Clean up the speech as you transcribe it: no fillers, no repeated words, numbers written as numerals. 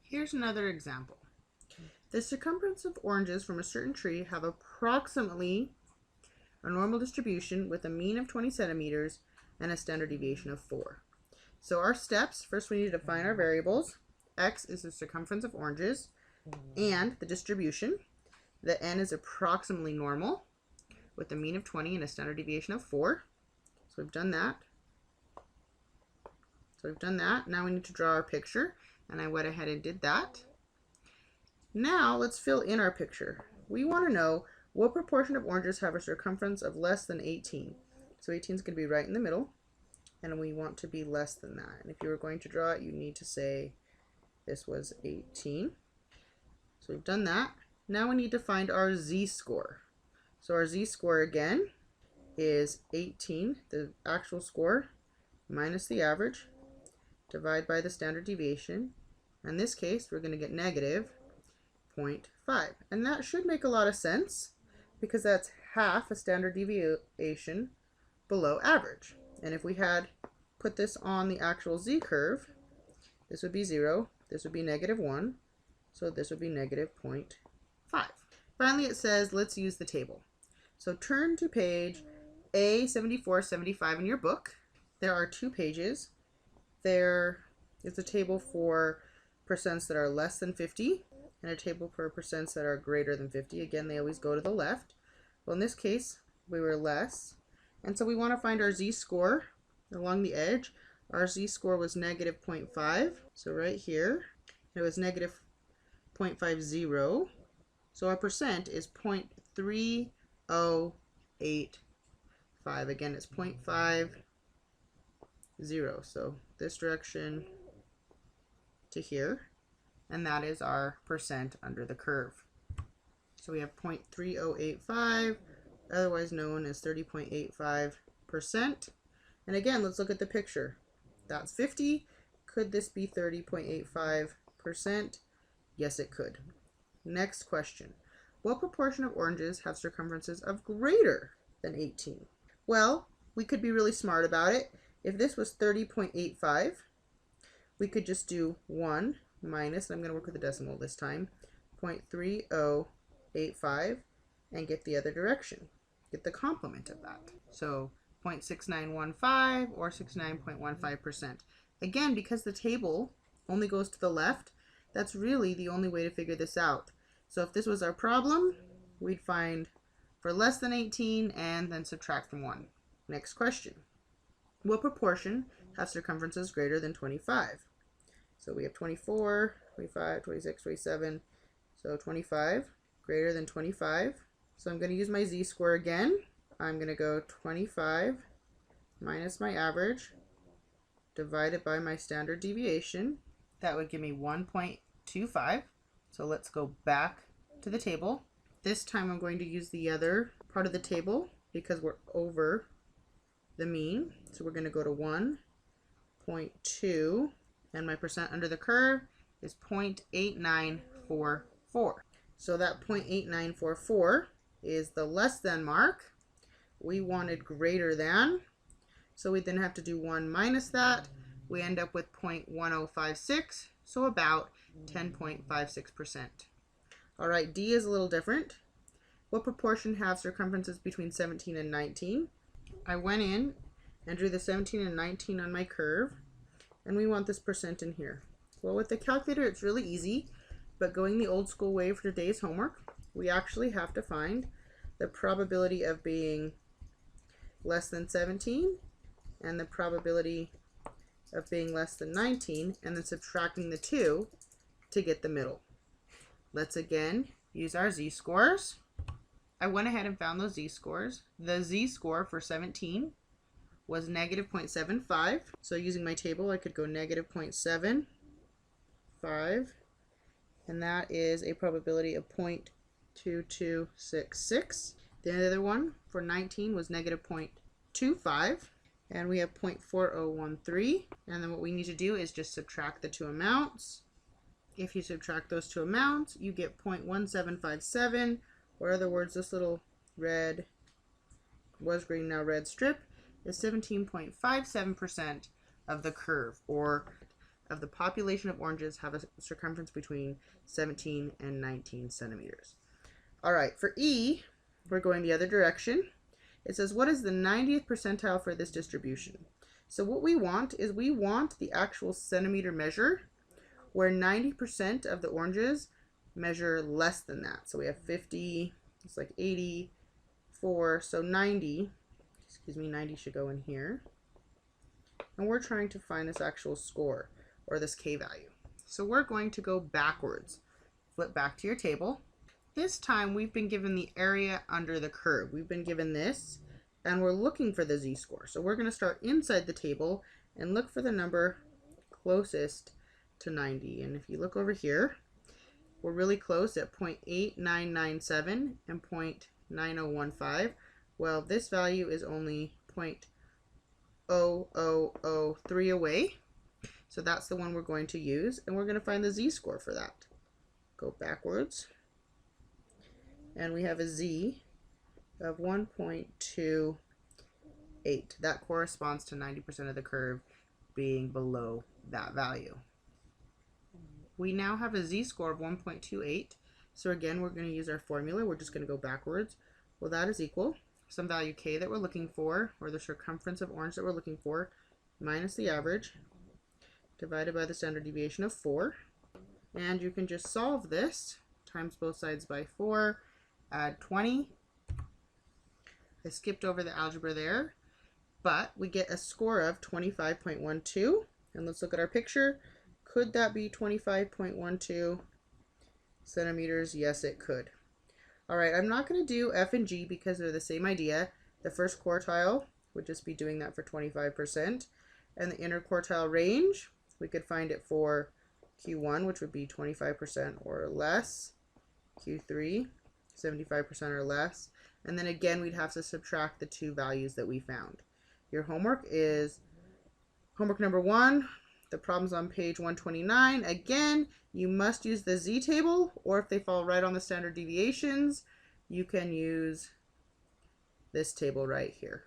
Here's another example. The circumference of oranges from a certain tree have approximately a normal distribution with a mean of 20 centimeters and a standard deviation of 4. So our steps, first we need to define our variables. X is the circumference of oranges and the distribution. The n is approximately normal with a mean of 20 and a standard deviation of 4. So we've done that. Now we need to draw our picture, and I went ahead and did that. Now let's fill in our picture. We want to know what proportion of oranges have a circumference of less than 18. So 18 is going to be right in the middle, and we want to be less than that. And if you were going to draw it, you need to say this was 18. So we've done that. Now we need to find our z-score. So our z-score again is 18, the actual score, minus the average, divide by the standard deviation. In this case, we're going to get negative 0.5. And that should make a lot of sense because that's half a standard deviation below average. And if we had put this on the actual z-curve, this would be 0, this would be negative 1, so this would be negative 0.5. Finally, it says, let's use the table. So turn to page A7475 in your book. There are 2 pages. There is a table for percents that are less than 50 and a table for percents that are greater than 50. Again, they always go to the left. Well, in this case, we were less. And so we want to find our z-score along the edge. Our z-score was negative 0.5. So right here, it was negative 0.50. So our percent is 0.3085. Again, it's 0.50. So this direction to here, and that is our percent under the curve. So we have 0.3085, otherwise known as 30.85%. And again, let's look at the picture. That's 50. Could this be 30.85%? Yes, it could. Next question. What proportion of oranges have circumferences of greater than 18? Well, we could be really smart about it. If this was 30.85, we could just do 1 minus, and I'm going to work with the decimal this time, 0.3085, and get the other direction. Get the complement of that. So 0.6915 or 69.15%. Again, because the table only goes to the left, that's really the only way to figure this out. So if this was our problem, we'd find for less than 18 and then subtract from 1. Next question. What proportion have circumferences greater than 25? So we have 24, 25, 26, 27. So 25 greater than 25. So I'm going to use my z-score again. I'm going to go 25 minus my average divided by my standard deviation. That would give me 1.25. So let's go back to the table. This time I'm going to use the other part of the table because we're over the mean. So we're going to go to 1.2, and my percent under the curve is 0.8944. So that 0.8944 is the less than mark. We wanted greater than, so we then have to do 1 minus that. We end up with 0.1056, so about 10.56%. All right, D is a little different. What proportion have circumferences between 17 and 19? I went in and drew the 17 and 19 on my curve, and we want this percent in here. Well, with the calculator, it's really easy, but going the old school way for today's homework, we actually have to find the probability of being less than 17 and the probability of being less than 19, and then subtracting the 2 to get the middle. Let's again use our z-scores. I went ahead and found those z-scores. The z-score for 17 was negative 0.75. So using my table, I could go negative 0.75, and that is a probability of 0.2266. The other one for 19 was negative 0.25, and we have 0.4013. And then what we need to do is just subtract the 2 amounts. If you subtract those 2 amounts, you get 0.1757, or in other words, this little red, was green, now red strip is 17.57% of the curve, or of the population of oranges have a circumference between 17 and 19 centimeters. All right, for E, we're going the other direction. It says, what is the 90th percentile for this distribution? So what we want is we want the actual centimeter measure where 90% of the oranges measure less than that. So we have 50, it's like 84, so 90, 90 should go in here. And we're trying to find this actual score, or this K value. So we're going to go backwards. Flip back to your table. This time we've been given the area under the curve. We've been given this, and we're looking for the z-score. So we're going to start inside the table and look for the number closest to 90. And if you look over here, we're really close at 0.8997 and 0.9015. Well, this value is only 0.0003 away. So that's the one we're going to use, and we're going to find the z-score for that. Go backwards. And we have a z of 1.28. That corresponds to 90% of the curve being below that value. We now have a z-score of 1.28. So again, we're going to use our formula. We're just going to go backwards. Well, that is equal some value k that we're looking for, or the circumference of orange that we're looking for, minus the average, divided by the standard deviation of 4. And you can just solve this, times both sides by 4, add 20. I skipped over the algebra there, but we get a score of 25.12. And let's look at our picture. Could that be 25.12 centimeters? Yes, it could. All right, I'm not going to do F and G because they're the same idea. The first quartile would just be doing that for 25%. And the interquartile range, we could find it for Q1, which would be 25% or less. Q3, 75% or less. And then again, we'd have to subtract the two values that we found. Your homework is homework number 1. The problem's on page 129. Again, you must use the z-table, or if they fall right on the standard deviations, you can use this table right here.